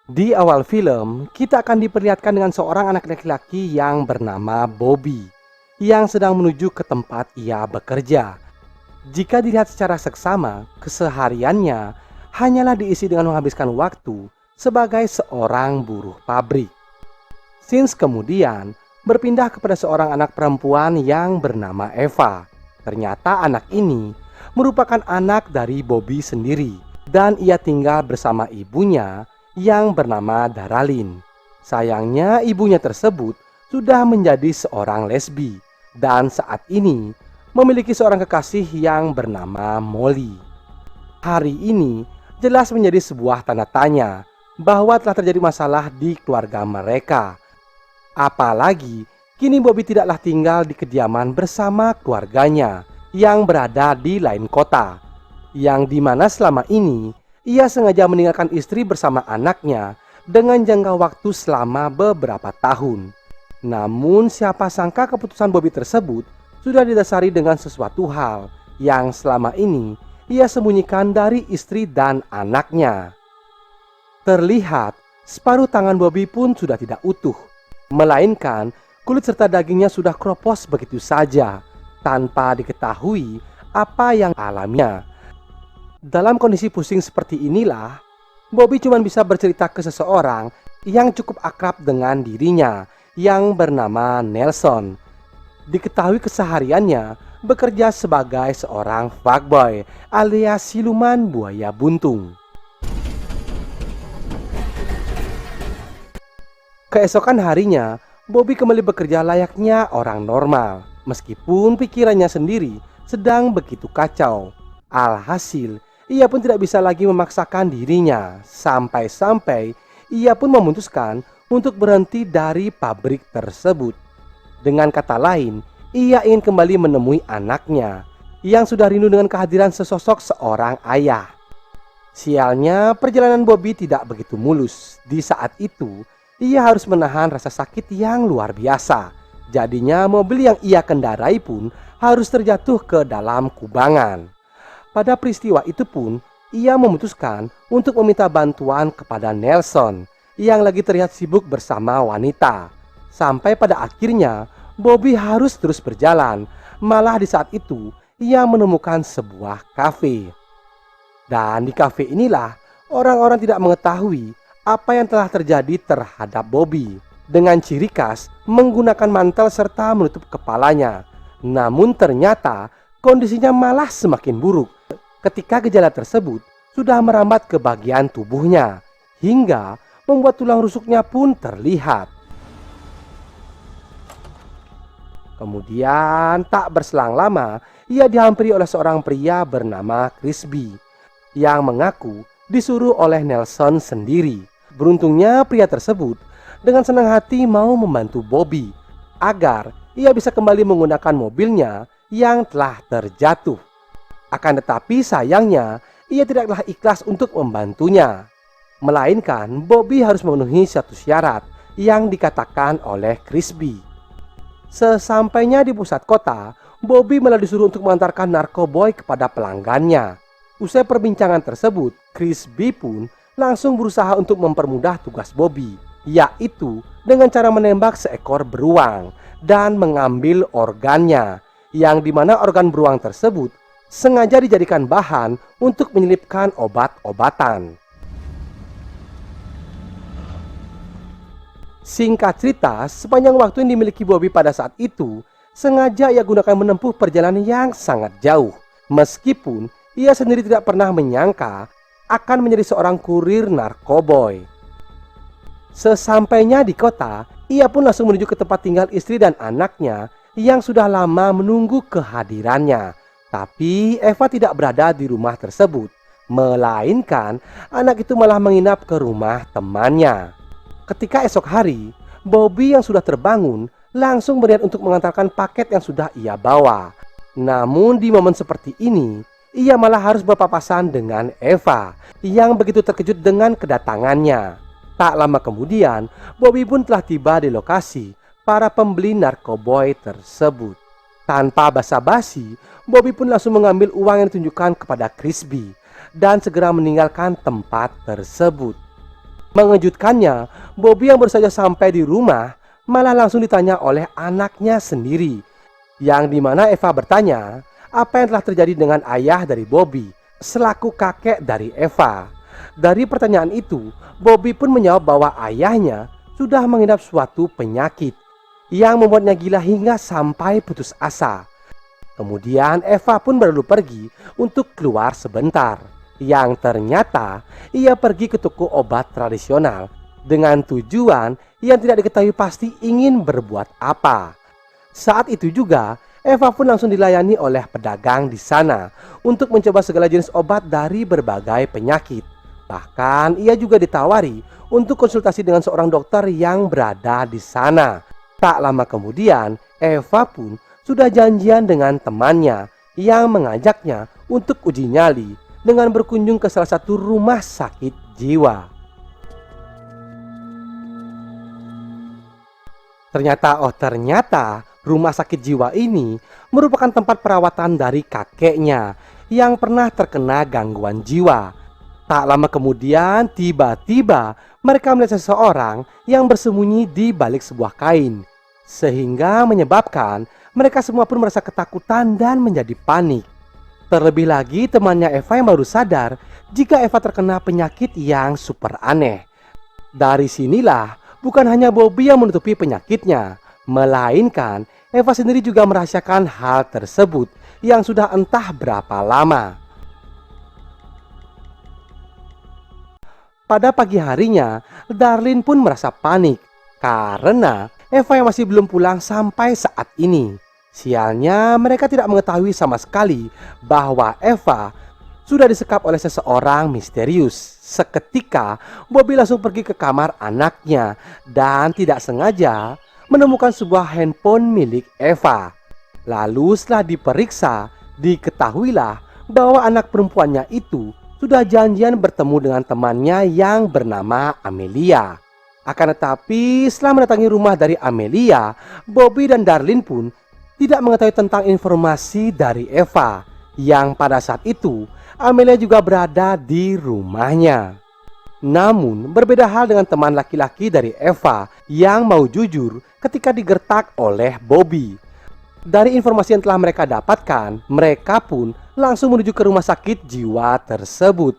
Di awal film, kita akan diperlihatkan dengan seorang anak laki-laki yang bernama Bobby yang sedang menuju ke tempat ia bekerja. Jika dilihat secara seksama, kesehariannya hanyalah diisi dengan menghabiskan waktu sebagai seorang buruh pabrik. Scenes kemudian berpindah kepada seorang anak perempuan yang bernama Eva. Ternyata anak ini merupakan anak dari Bobby sendiri dan ia tinggal bersama ibunya yang bernama Daralyn. Sayangnya ibunya tersebut sudah menjadi seorang lesbi dan saat ini memiliki seorang kekasih yang bernama Molly. Hari ini jelas menjadi sebuah tanda tanya bahwa telah terjadi masalah di keluarga mereka. Apalagi kini Bobby tidaklah tinggal di kediaman bersama keluarganya yang berada di lain kota, yang dimana selama ini ia sengaja meninggalkan istri bersama anaknya dengan jangka waktu selama beberapa tahun. Namun siapa sangka keputusan Bobby tersebut sudah didasari dengan sesuatu hal yang selama ini ia sembunyikan dari istri dan anaknya. Terlihat separuh tangan Bobby pun sudah tidak utuh, melainkan kulit serta dagingnya sudah kropos begitu saja tanpa diketahui apa yang alaminya. Dalam kondisi pusing seperti inilah, Bobby cuma bisa bercerita ke seseorang yang cukup akrab dengan dirinya yang bernama Nelson. Diketahui kesehariannya bekerja sebagai seorang fuckboy alias siluman buaya buntung. Keesokan harinya, Bobby kembali bekerja layaknya orang normal, meskipun pikirannya sendiri sedang begitu kacau. Alhasil, ia pun tidak bisa lagi memaksakan dirinya, sampai-sampai ia pun memutuskan untuk berhenti dari pabrik tersebut. Dengan kata lain, ia ingin kembali menemui anaknya, yang sudah rindu dengan kehadiran sesosok seorang ayah. Sialnya, perjalanan Bobby tidak begitu mulus. Di saat itu, ia harus menahan rasa sakit yang luar biasa. Jadinya mobil yang ia kendarai pun harus terjatuh ke dalam kubangan. Pada peristiwa itu pun, ia memutuskan untuk meminta bantuan kepada Nelson yang lagi terlihat sibuk bersama wanita. Sampai pada akhirnya, Bobby harus terus berjalan. Malah di saat itu, ia menemukan sebuah kafe. Dan di kafe inilah, orang-orang tidak mengetahui apa yang telah terjadi terhadap Bobby, dengan ciri khas menggunakan mantel serta menutup kepalanya. Namun ternyata kondisinya malah semakin buruk ketika gejala tersebut sudah merambat ke bagian tubuhnya hingga membuat tulang rusuknya pun terlihat. Kemudian tak berselang lama ia dihampiri oleh seorang pria bernama Crispy yang mengaku disuruh oleh Nelson sendiri. Beruntungnya pria tersebut dengan senang hati mau membantu Bobby agar ia bisa kembali menggunakan mobilnya yang telah terjatuh. Akan tetapi sayangnya ia tidaklah ikhlas untuk membantunya. Melainkan Bobby harus memenuhi satu syarat yang dikatakan oleh Crispy. Sesampainya di pusat kota, Bobby malah disuruh untuk mengantarkan narkoboy kepada pelanggannya. Usai perbincangan tersebut, Crispy pun langsung berusaha untuk mempermudah tugas Bobby, yaitu dengan cara menembak seekor beruang dan mengambil organnya, yang dimana organ beruang tersebut sengaja dijadikan bahan untuk menyelipkan obat-obatan. Singkat cerita, sepanjang waktu yang dimiliki Bobby pada saat itu sengaja ia gunakan menempuh perjalanan yang sangat jauh, meskipun ia sendiri tidak pernah menyangka akan menjadi seorang kurir narkoboy. Sesampainya di kota, ia pun langsung menuju ke tempat tinggal istri dan anaknya yang sudah lama menunggu kehadirannya. Tapi Eva tidak berada di rumah tersebut, melainkan anak itu malah menginap ke rumah temannya. Ketika esok hari, Bobby yang sudah terbangun langsung berniat untuk mengantarkan paket yang sudah ia bawa. Namun di momen seperti ini, ia malah harus berpapasan dengan Eva yang begitu terkejut dengan kedatangannya. Tak lama kemudian, Bobby pun telah tiba di lokasi para pembeli narkoboy tersebut. Tanpa basa-basi, Bobby pun langsung mengambil uang yang ditunjukkan kepada Crispy dan segera meninggalkan tempat tersebut. Mengejutkannya, Bobby yang baru saja sampai di rumah malah langsung ditanya oleh anaknya sendiri, yang dimana Eva bertanya apa yang telah terjadi dengan ayah dari Bobby selaku kakek dari Eva. Dari pertanyaan itu, Bobby pun menjawab bahwa ayahnya sudah mengidap suatu penyakit yang membuatnya gila hingga sampai putus asa. Kemudian Eva pun berlalu pergi untuk keluar sebentar, yang ternyata ia pergi ke toko obat tradisional dengan tujuan yang tidak diketahui pasti ingin berbuat apa. Saat itu juga Eva pun langsung dilayani oleh pedagang di sana untuk mencoba segala jenis obat dari berbagai penyakit. Bahkan ia juga ditawari untuk konsultasi dengan seorang dokter yang berada di sana. Tak lama kemudian Eva pun sudah janjian dengan temannya yang mengajaknya untuk uji nyali dengan berkunjung ke salah satu rumah sakit jiwa. Ternyata rumah sakit jiwa ini merupakan tempat perawatan dari kakeknya yang pernah terkena gangguan jiwa. Tak lama kemudian tiba-tiba mereka melihat seseorang yang bersembunyi di balik sebuah kain, sehingga menyebabkan mereka semua pun merasa ketakutan dan menjadi panik. Terlebih lagi temannya Eva yang baru sadar jika Eva terkena penyakit yang super aneh. Dari sinilah bukan hanya Bobby yang menutupi penyakitnya, melainkan Eva sendiri juga merahasiakan hal tersebut yang sudah entah berapa lama. Pada pagi harinya, Darlene pun merasa panik karena Eva yang masih belum pulang sampai saat ini. Sialnya mereka tidak mengetahui sama sekali bahwa Eva sudah disekap oleh seseorang misterius. Seketika Bobby langsung pergi ke kamar anaknya dan tidak sengaja menemukan sebuah handphone milik Eva. Lalu setelah diperiksa, diketahuilah bahwa anak perempuannya itu sudah janjian bertemu dengan temannya yang bernama Amelia. Akan tetapi setelah mendatangi rumah dari Amelia, Bobby dan Darlene pun tidak mengetahui tentang informasi dari Eva, yang pada saat itu Amelia juga berada di rumahnya. Namun berbeda hal dengan teman laki-laki dari Eva yang mau jujur ketika digertak oleh Bobby. Dari informasi yang telah mereka dapatkan, mereka pun langsung menuju ke rumah sakit jiwa tersebut.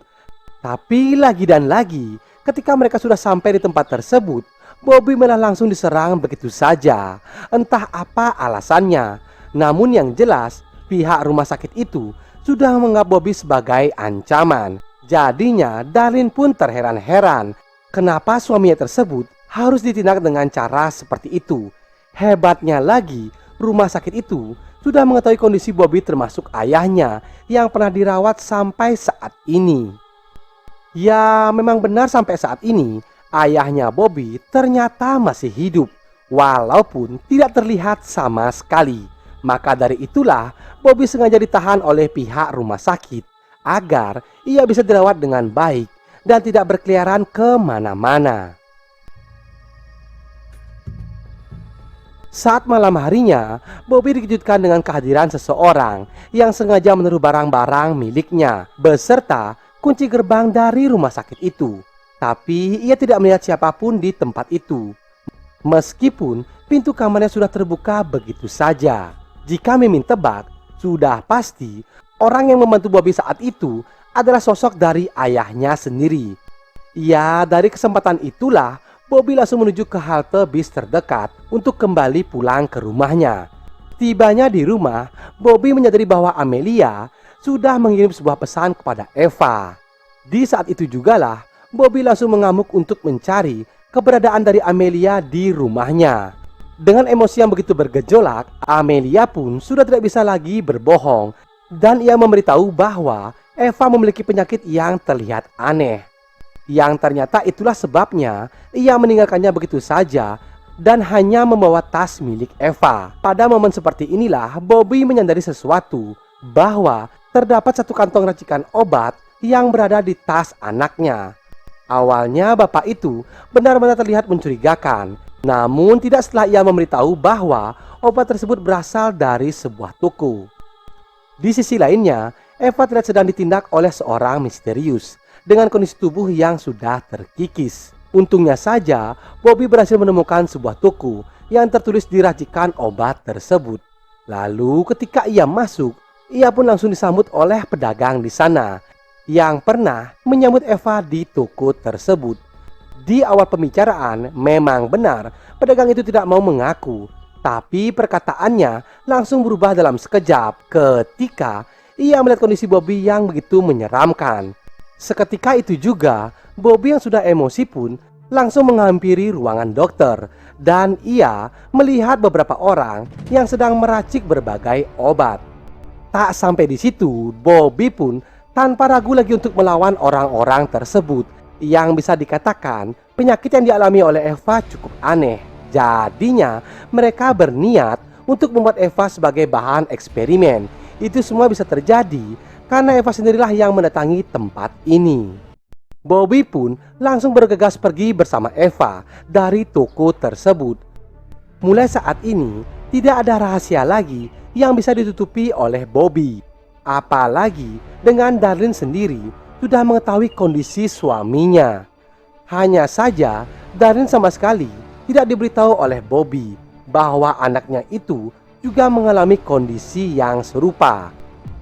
Tapi lagi dan lagi, ketika mereka sudah sampai di tempat tersebut, Bobby malah langsung diserang begitu saja. Entah apa alasannya. Namun yang jelas, pihak rumah sakit itu sudah menganggap Bobby sebagai ancaman. Jadinya Darlene pun terheran-heran kenapa suaminya tersebut harus ditindak dengan cara seperti itu. Hebatnya lagi, rumah sakit itu sudah mengetahui kondisi Bobby termasuk ayahnya yang pernah dirawat sampai saat ini. Ya, memang benar sampai saat ini ayahnya Bobby ternyata masih hidup, walaupun tidak terlihat sama sekali. Maka dari itulah Bobby sengaja ditahan oleh pihak rumah sakit agar ia bisa dirawat dengan baik dan tidak berkeliaran kemana-mana. Saat malam harinya, Bobby dikejutkan dengan kehadiran seseorang yang sengaja menaruh barang-barang miliknya beserta kunci gerbang dari rumah sakit itu. Tapi ia tidak melihat siapapun di tempat itu, meskipun pintu kamarnya sudah terbuka begitu saja. Jika Mimin tebak, sudah pasti orang yang membantu Bobby saat itu adalah sosok dari ayahnya sendiri. Ya, dari kesempatan itulah Bobby langsung menuju ke halte bis terdekat untuk kembali pulang ke rumahnya. Tibanya di rumah, Bobby menyadari bahwa Amelia sudah mengirim sebuah pesan kepada Eva. Di saat itu jugalah Bobby langsung mengamuk untuk mencari keberadaan dari Amelia di rumahnya. Dengan emosi yang begitu bergejolak, Amelia pun sudah tidak bisa lagi berbohong dan ia memberitahu bahwa Eva memiliki penyakit yang terlihat aneh. Yang ternyata itulah sebabnya ia meninggalkannya begitu saja dan hanya membawa tas milik Eva. Pada momen seperti inilah Bobby menyadari sesuatu, bahwa terdapat satu kantong racikan obat yang berada di tas anaknya. Awalnya bapak itu benar-benar terlihat mencurigakan, namun tidak setelah ia memberitahu bahwa obat tersebut berasal dari sebuah toko. Di sisi lainnya, Eva terlihat sedang ditindak oleh seorang misterius dengan kondisi tubuh yang sudah terkikis. Untungnya saja, Bobby berhasil menemukan sebuah toko yang tertulis di racikan obat tersebut. Lalu ketika ia masuk, ia pun langsung disambut oleh pedagang di sana yang pernah menyambut Eva di toko tersebut. Di awal pembicaraan, memang benar pedagang itu tidak mau mengaku, tapi perkataannya langsung berubah dalam sekejap ketika ia melihat kondisi Bobby yang begitu menyeramkan. Seketika itu juga, Bobby yang sudah emosi pun langsung menghampiri ruangan dokter dan ia melihat beberapa orang yang sedang meracik berbagai obat. Tak sampai di situ, Bobby pun tanpa ragu lagi untuk melawan orang-orang tersebut yang bisa dikatakan penyakit yang dialami oleh Eva cukup aneh. Jadinya mereka berniat untuk membuat Eva sebagai bahan eksperimen. Itu semua bisa terjadi karena Eva sendirilah yang mendatangi tempat ini. Bobby pun langsung bergegas pergi bersama Eva dari toko tersebut. Mulai saat ini tidak ada rahasia lagi yang bisa ditutupi oleh Bobby. Apalagi dengan Darlene sendiri sudah mengetahui kondisi suaminya. Hanya saja Darlene sama sekali tidak diberitahu oleh Bobby bahwa anaknya itu juga mengalami kondisi yang serupa.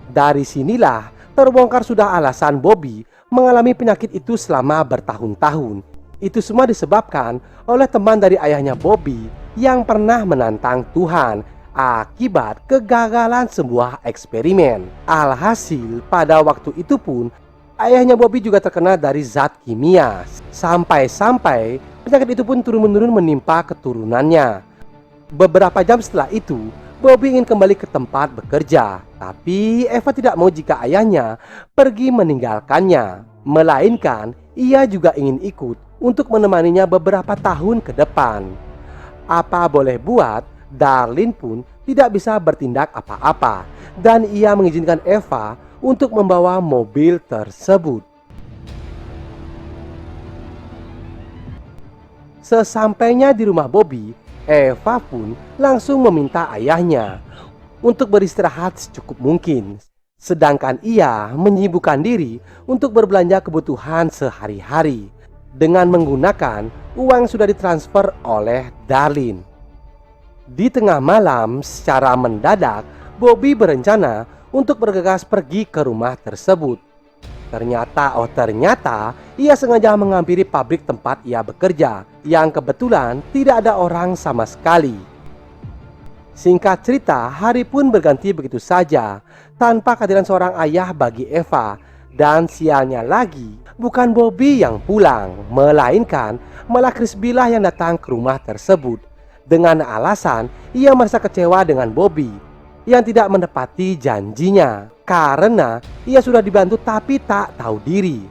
Dari sinilah terbongkar sudah alasan Bobby mengalami penyakit itu selama bertahun-tahun. Itu semua disebabkan oleh teman dari ayahnya Bobby yang pernah menantang Tuhan akibat kegagalan sebuah eksperimen. Alhasil pada waktu itu pun ayahnya Bobby juga terkena dari zat kimia. Sampai-sampai penyakit itu pun turun-menurun menimpa keturunannya. Beberapa jam setelah itu, Bobby ingin kembali ke tempat bekerja, tapi Eva tidak mau jika ayahnya pergi meninggalkannya. Melainkan ia juga ingin ikut untuk menemaninya beberapa tahun ke depan. Apa boleh buat, Darlene pun tidak bisa bertindak apa-apa dan ia mengizinkan Eva untuk membawa mobil tersebut. Sesampainya di rumah Bobby, Eva pun langsung meminta ayahnya untuk beristirahat secukup mungkin. Sedangkan ia menyibukkan diri untuk berbelanja kebutuhan sehari-hari dengan menggunakan uang yang sudah ditransfer oleh Darlene. Di tengah malam, secara mendadak, Bobby berencana untuk bergegas pergi ke rumah tersebut. Ternyata ia sengaja menghampiri pabrik tempat ia bekerja yang kebetulan tidak ada orang sama sekali. Singkat cerita, hari pun berganti begitu saja tanpa kehadiran seorang ayah bagi Eva. Dan sialnya lagi, bukan Bobby yang pulang, melainkan malah Crispy lah yang datang ke rumah tersebut dengan alasan ia merasa kecewa dengan Bobby yang tidak menepati janjinya karena ia sudah dibantu tapi tak tahu diri.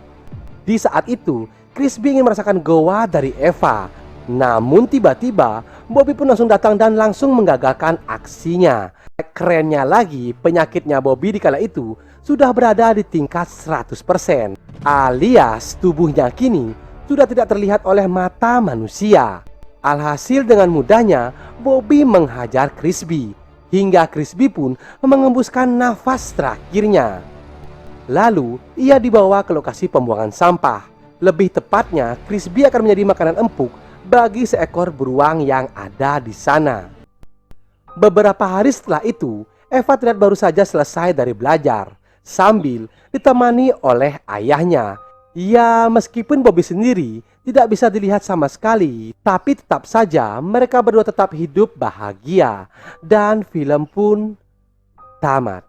Di saat itu, Crispy ingin merasakan goa dari Eva. Namun tiba-tiba Bobby pun langsung datang dan langsung menggagalkan aksinya. Kerennya lagi, penyakitnya Bobby di kala itu sudah berada di tingkat 100%, alias tubuhnya kini sudah tidak terlihat oleh mata manusia. Alhasil dengan mudahnya Bobby menghajar Crispy hingga Crispy pun mengembuskan nafas terakhirnya. Lalu ia dibawa ke lokasi pembuangan sampah. Lebih tepatnya, Crispy akan menjadi makanan empuk bagi seekor beruang yang ada di sana. Beberapa hari setelah itu, Eva terlihat baru saja selesai dari belajar sambil ditemani oleh ayahnya. Ya, meskipun Bobby sendiri tidak bisa dilihat sama sekali, tapi tetap saja mereka berdua tetap hidup bahagia dan film pun tamat.